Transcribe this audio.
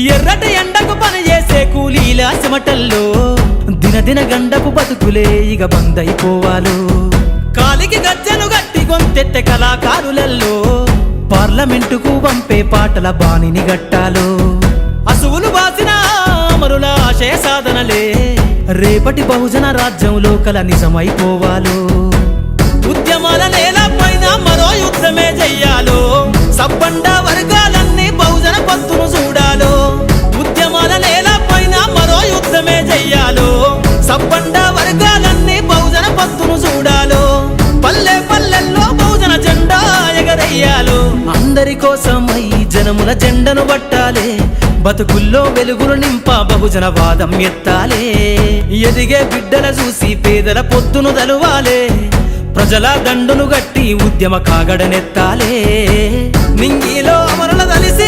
ఎర్రటి ఎండకు పని చేసే కూలీల చెమటల్లో దినదిన గండపు బతుకులే ఇక బందైపోవాలో కాలికి గజ్జలు గట్టి గొంతెత్తె కళాకారులల్లో పార్లమెంటుకు పంపే పాటల బాణిని గట్టాలో అసువులు బాసిన అమరుల ఆశయ సాధనలే రేపటి బహుజన రాజ్యంలో కల నిజమైపోవాలో ఉద్యమాల నేల పైన మరో యుద్ధమే చెయ్యాలో సబ్బండ వర్గాలన్నీ బహుజన పత్తును చూడాలో ఉద్యమాల నేల పైన మరో యుద్ధమే చెయ్యాలో సబ్బండ వర్గాలన్నీ బహుజన పత్తును చూడాలో పల్లె పల్లెల్లో బహుజన జెండా ఎగరయ్యాలో అందరి కోసమై జనముల జెండను పట్టాలే బతుకుల్లో వెలుగులు నింప బహుజన వాదం ఎత్తాలే ఎదిగే బిడ్డల చూసి పేదల పొత్తును దలువాలే ప్రజల దండును గట్టి ఉద్యమ కాగడనెత్తాలే నింగిలో అమరుల దలిసి